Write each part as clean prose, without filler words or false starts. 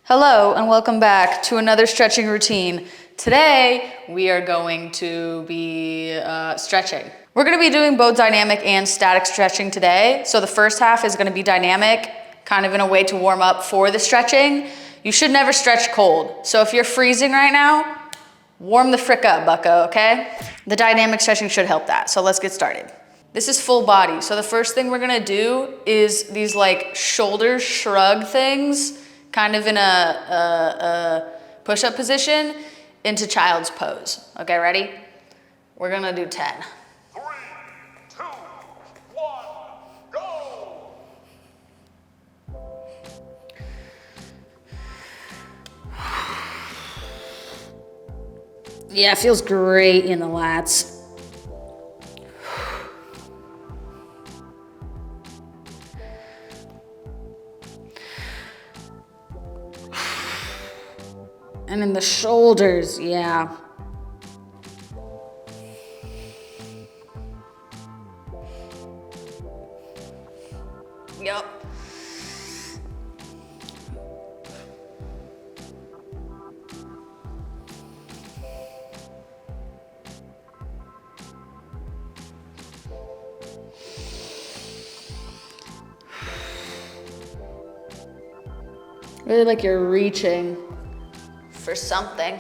Hello and welcome back to another stretching routine. Today we are going to be stretching. We're going to be doing both dynamic and static stretching today. So the first half is going to be dynamic, kind of in a way to warm up for the stretching. You should never stretch cold. So if you're freezing right now, warm the frick up, bucko, okay? The dynamic stretching should help that. So let's get started. This is full body. So the first thing we're going to do is these like shoulder shrug things, kind of in a push-up position into child's pose. Okay, ready? We're gonna do 10. 3, 2, 1, go! Yeah, it feels great in the lats. And in the shoulders, yeah. Yep. Really like you're reaching for something.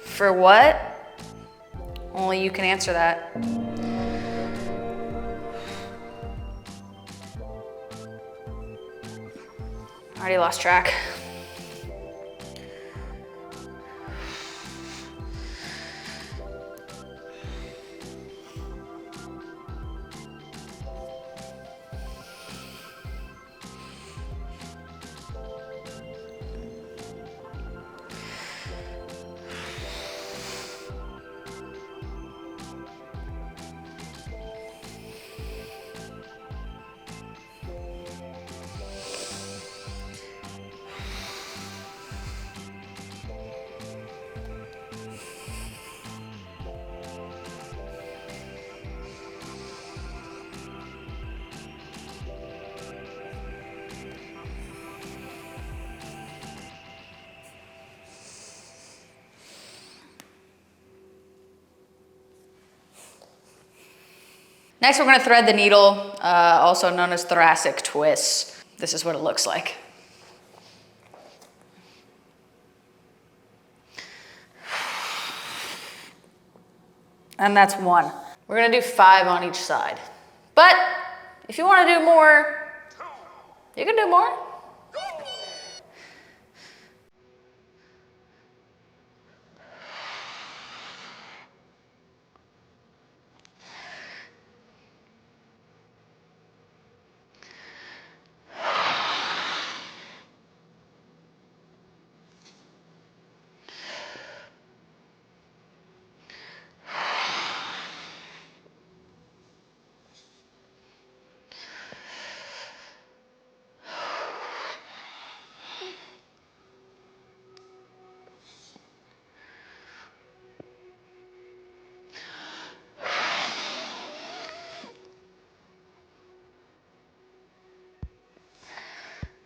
For what? Only you can answer that. Already lost track. Next, we're gonna thread the needle, also known as thoracic twists. This is what it looks like. And that's 1. We're gonna do 5 on each side. But if you wanna do more, you can do more.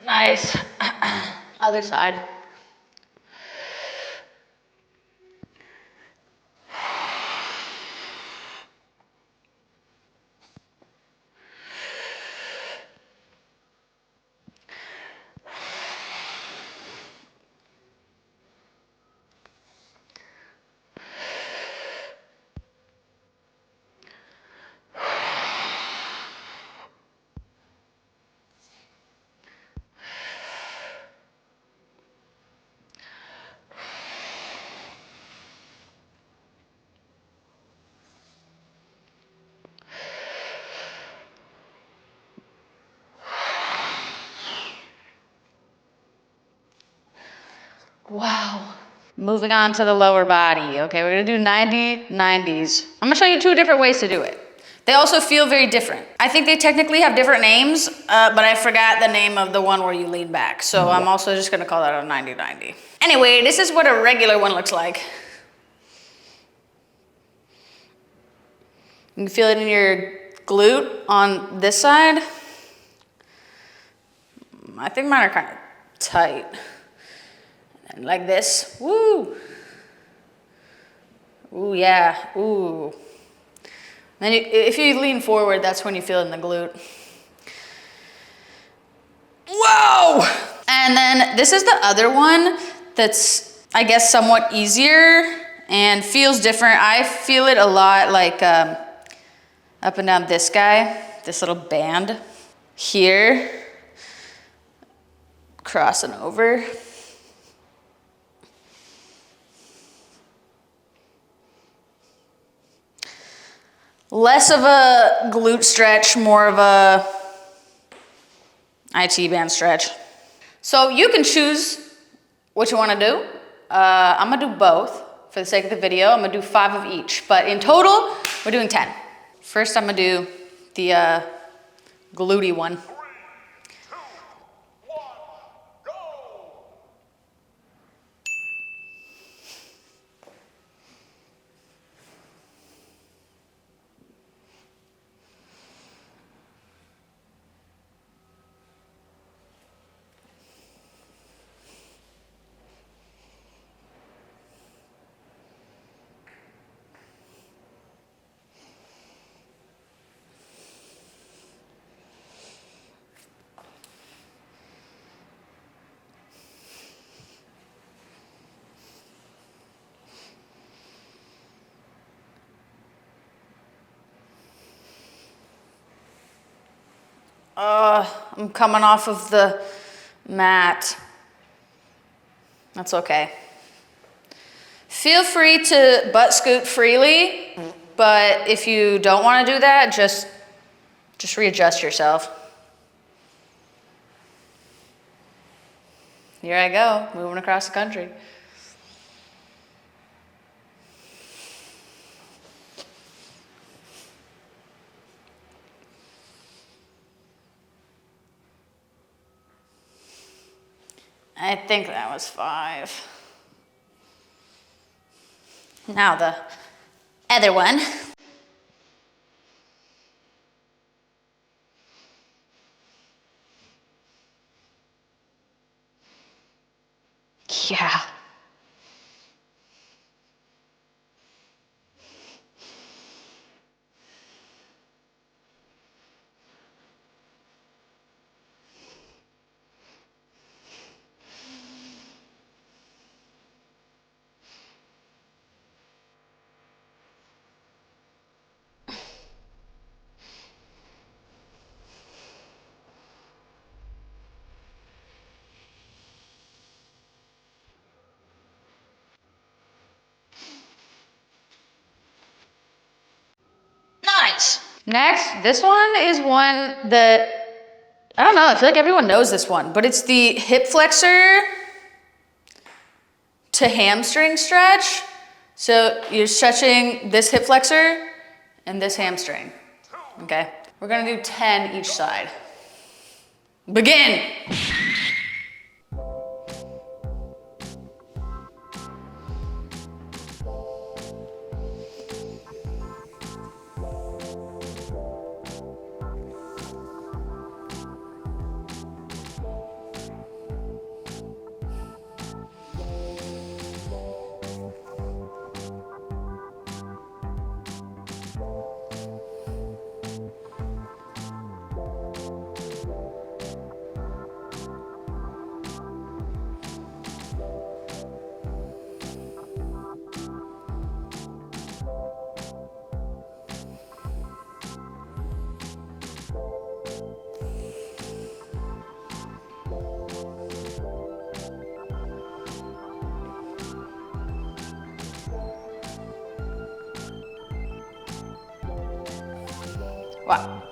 Nice. Other side. Wow. Moving on to the lower body. Okay, we're gonna do 90, 90s. I'm gonna show you 2 different ways to do it. They also feel very different. I think they technically have different names, but I forgot the name of the one where you lean back. So I'm also just gonna call that a 90-90. Anyway, this is what a regular one looks like. You can feel it in your glute on this side. I think mine are kind of tight. And like this. Woo! Ooh, yeah. Ooh. Then if you lean forward, that's when you feel it in the glute. Whoa! And then this is the other one that's, I guess, somewhat easier and feels different. I feel it a lot like up and down this guy, this little band here, crossing over. Less of a glute stretch, more of a IT band stretch. So you can choose what you want to do. I'm gonna do both for the sake of the video. I'm gonna do 5 of each, but in total, we're doing 10. First, I'm gonna do the glutey one. 3, 2, 1, go! I'm coming off of the mat. That's okay. Feel free to butt scoot freely, but if you don't want to do that, just readjust yourself. Here I go, moving across the country. I think that was 5. Now the other one. Yeah. Nice. Next, this one is one that, I don't know, I feel like everyone knows this one, but it's the hip flexor to hamstring stretch. So you're stretching this hip flexor and this hamstring, okay? We're gonna do 10 each side. Begin. Wow.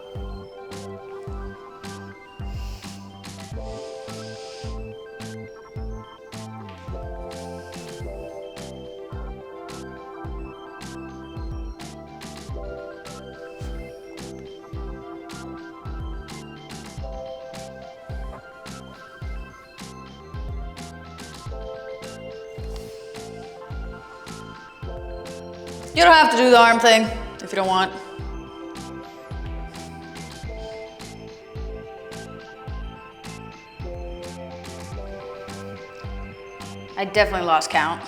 You don't have to do the arm thing if you don't want. I definitely lost count.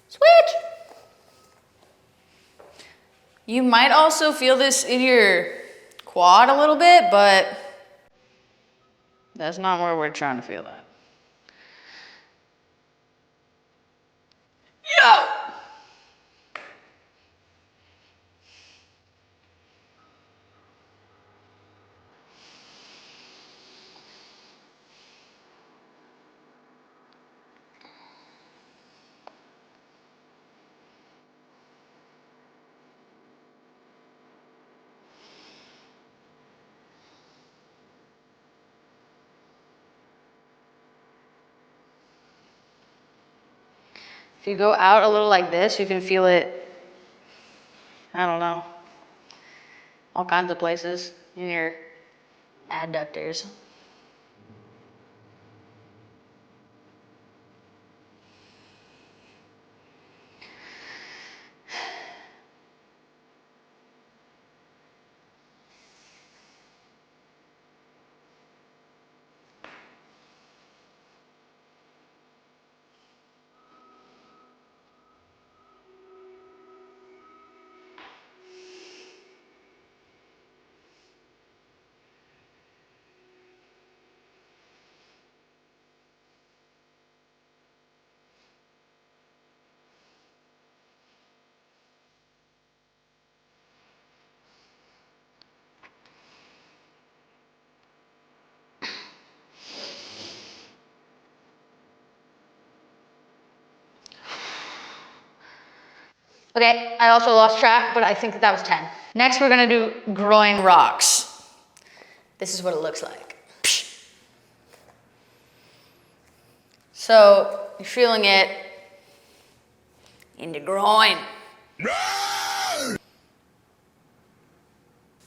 Switch! You might also feel this in your quad a little bit, but that's not where we're trying to feel that. Yo! If you go out a little like this, you can feel it, I don't know, all kinds of places in your adductors. Okay, I also lost track, but I think that was 10. Next, we're gonna do groin rocks. This is what it looks like. So, you're feeling it in the groin.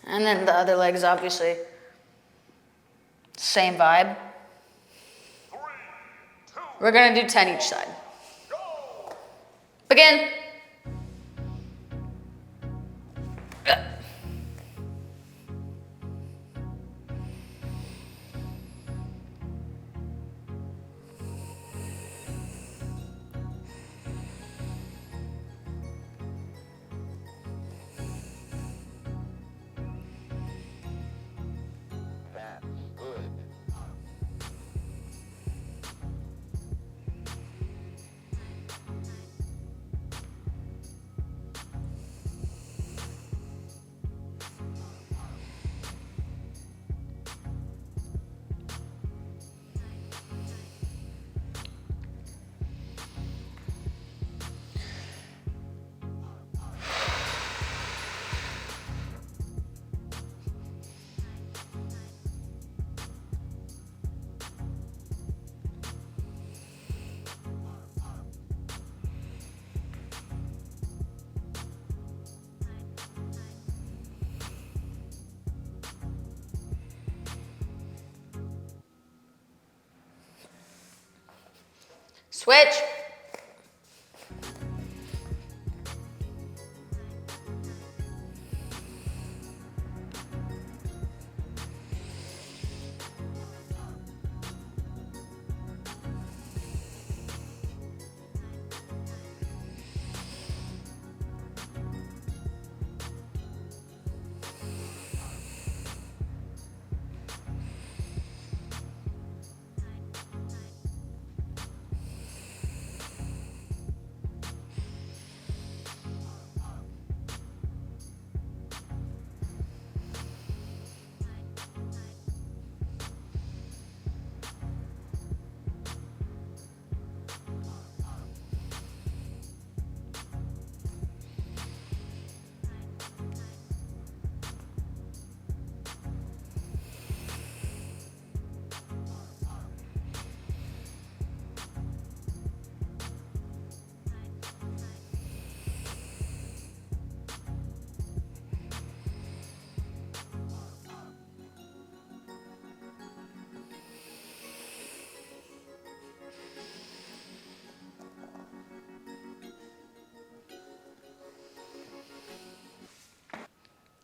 And then the other legs, obviously. Same vibe. 3, 2, We're gonna do 10 each side. go! Begin. That's good. Switch.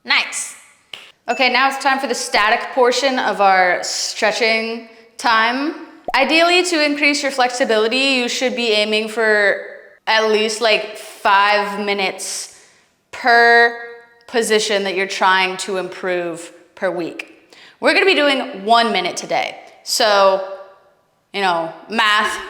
Nice. Okay, now it's time for the static portion of our stretching time. Ideally, to increase your flexibility, you should be aiming for at least like 5 minutes per position that you're trying to improve per week. We're gonna be doing 1 minute today. So, you know, math,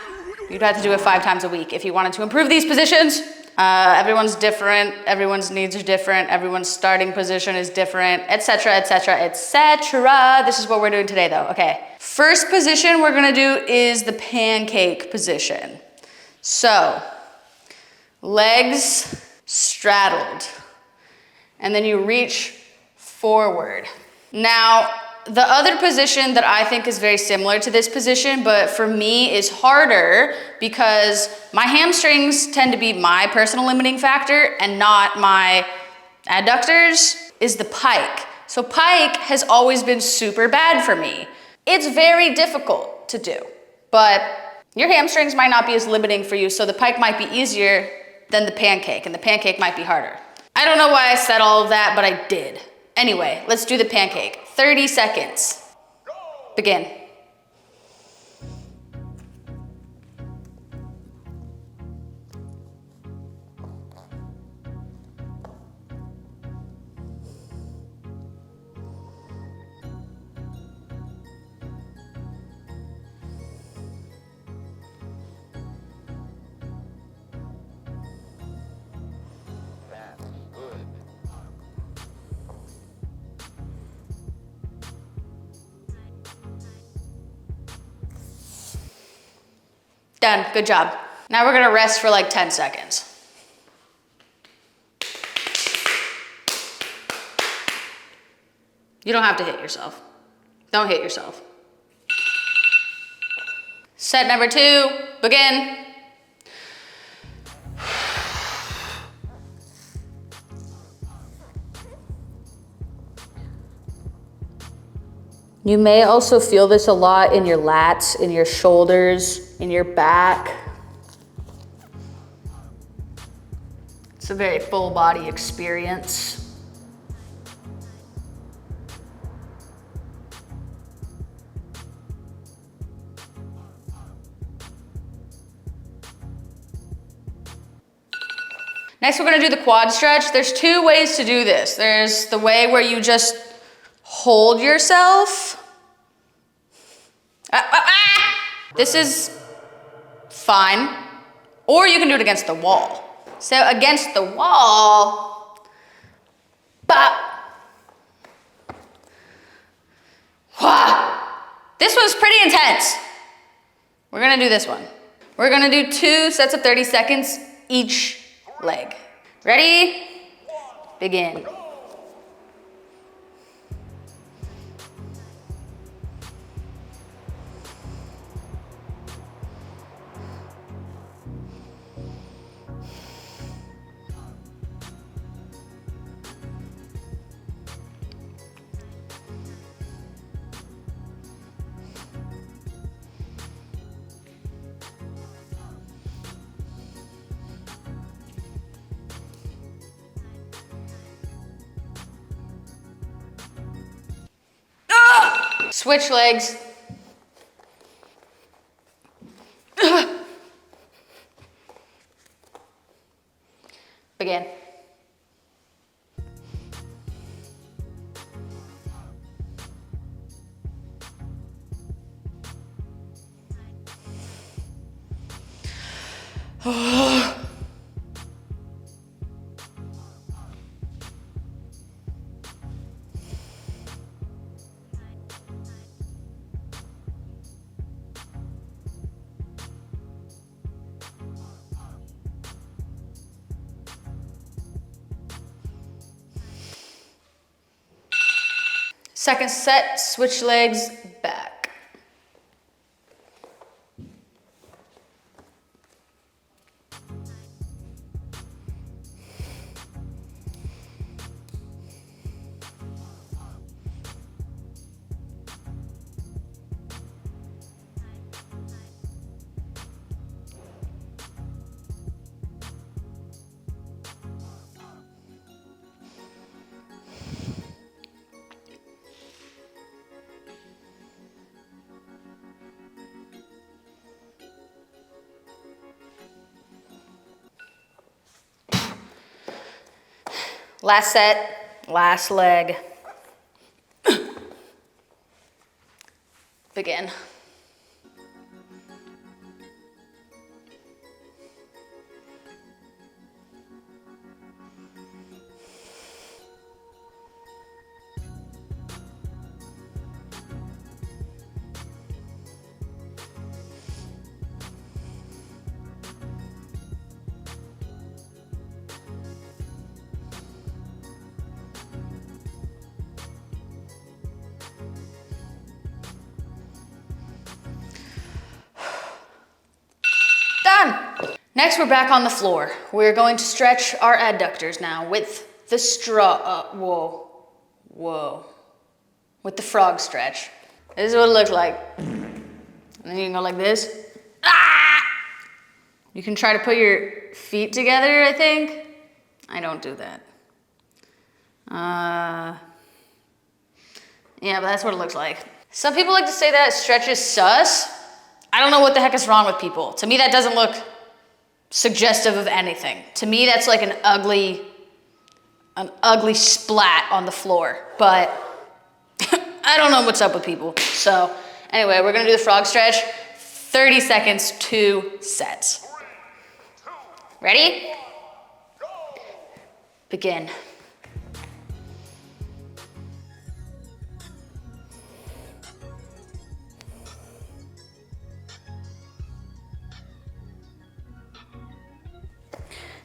you'd have to do it 5 times a week if you wanted to improve these positions. Everyone's different, everyone's needs are different, everyone's starting position is different, etc., etc., etc. This is what we're doing today though, okay. First position we're gonna do is the pancake position. So, legs straddled, and then you reach forward. Now, the other position that I think is very similar to this position, but for me is harder because my hamstrings tend to be my personal limiting factor and not my adductors, is the pike. So pike has always been super bad for me. It's very difficult to do, but your hamstrings might not be as limiting for you, so the pike might be easier than the pancake, and the pancake might be harder. I don't know why I said all of that, but I did. Anyway, let's do the pancake. 30 seconds. Begin. That's good. Done, good job. Now we're gonna rest for like 10 seconds. You don't have to hit yourself. Don't hit yourself. Set number 2, begin. You may also feel this a lot in your lats, in your shoulders, in your back. It's a very full body experience. Next, we're gonna do the quad stretch. There's 2 ways to do this. There's the way where you just hold yourself. This is fine. Or you can do it against the wall. So against the wall, bop. This one's pretty intense. We're gonna do this one. We're gonna do 2 sets of 30 seconds each leg. Ready? Begin. Switch legs. Begin. Second set, switch legs back. Last set, last leg. Begin. Done. Next, we're back on the floor. We're going to stretch our adductors now with the with the frog stretch. This is what it looks like. And then you can go like this. Ah! You can try to put your feet together, I think. I don't do that. Yeah, but that's what it looks like. Some people like to say that stretch is sus. I don't know what the heck is wrong with people. To me, that doesn't look suggestive of anything. To me, that's like an ugly splat on the floor. But I don't know what's up with people. So anyway, we're gonna do the frog stretch. 30 seconds, 2 sets. Ready? Begin.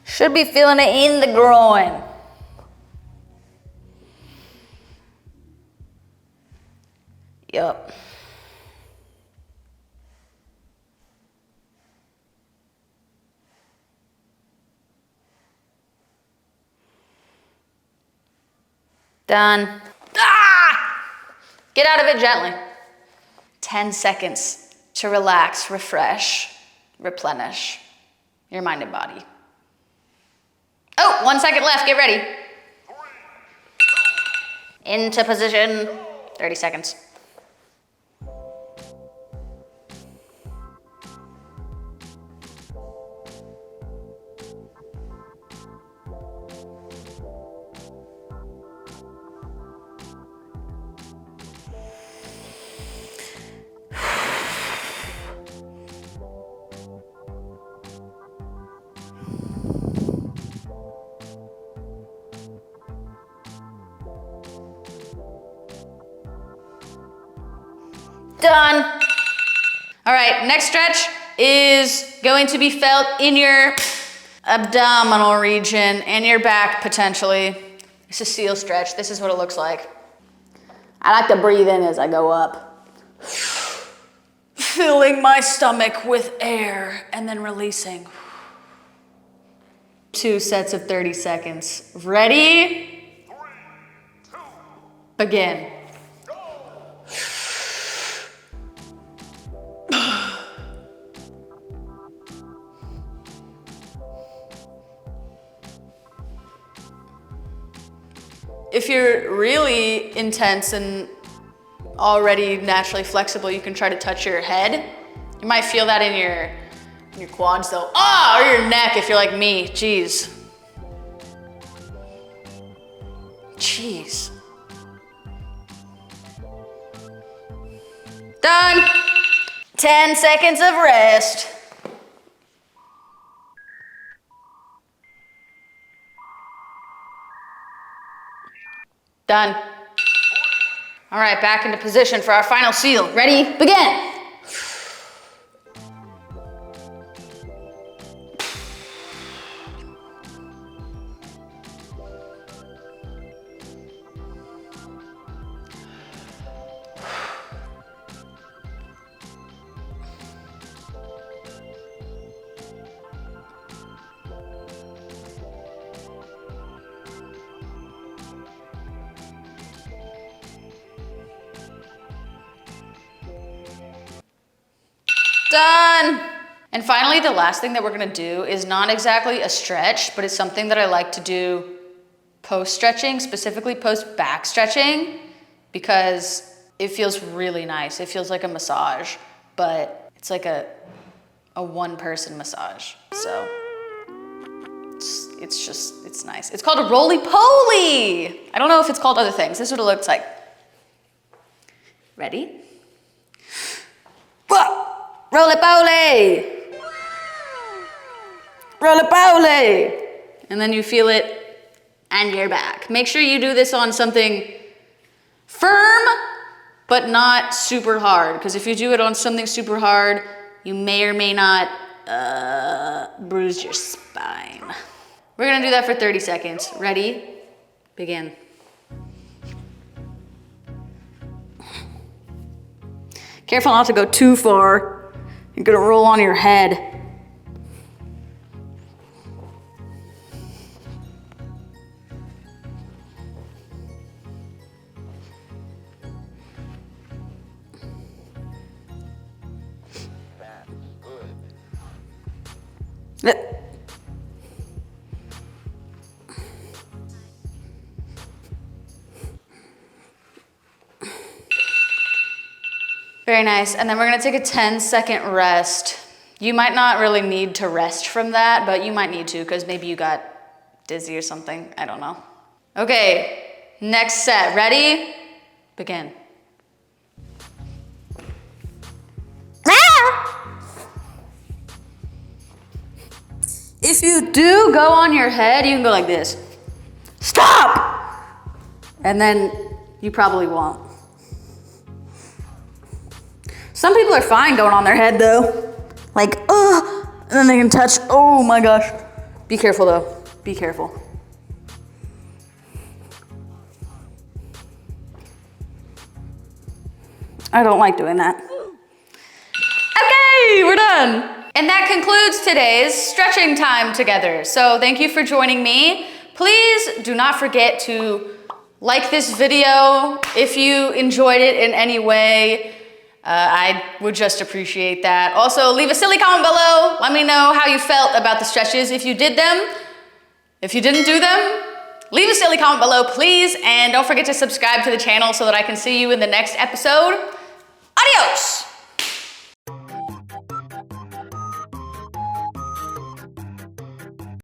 Should be feeling it in the groin. Yup. Done. Ah! Get out of it gently. 10 seconds to relax, refresh, replenish your mind and body. Oh, 1 second left, get ready. Into position, 30 seconds. Done. All right, next stretch is going to be felt in your abdominal region and your back potentially. It's a seal stretch. This is what it looks like. I like to breathe in as I go up. Filling my stomach with air and then releasing. 2 sets of 30 seconds. Ready? 3, 2, Begin. If you're really intense and already naturally flexible, you can try to touch your head. You might feel that in your quads though. Ah, or your neck if you're like me. Jeez. Jeez. Done. 10 seconds of rest. Done. All right, back into position for our final seal. Ready? Begin. Done. And finally, the last thing that we're gonna do is not exactly a stretch, but it's something that I like to do post-stretching, specifically post-back stretching, because it feels really nice. It feels like a massage, but it's like a one-person massage. So it's nice. It's called a roly-poly. I don't know if it's called other things. This is what it looks like. Ready? Roly-poly. Roly-poly. And then you feel it and you're back. Make sure you do this on something firm, but not super hard. Because if you do it on something super hard, you may or may not bruise your spine. We're gonna do that for 30 seconds. Ready? Begin. Careful not to go too far. You're gonna roll on your head. That's good. Very nice. And then we're gonna take a 10-second rest. You might not really need to rest from that, but you might need to because maybe you got dizzy or something. I don't know. Okay, next set. Ready? Begin. If you do go on your head, you can go like this. Stop! And then you probably won't. Some people are fine going on their head though. Like, and then they can touch, oh my gosh. Be careful though, be careful. I don't like doing that. Okay, we're done. And that concludes today's stretching time together. So thank you for joining me. Please do not forget to like this video if you enjoyed it in any way. I would just appreciate that. Also, leave a silly comment below. Let me know how you felt about the stretches, if you did them. If you didn't do them, leave a silly comment below, please. And don't forget to subscribe to the channel so that I can see you in the next episode. Adios!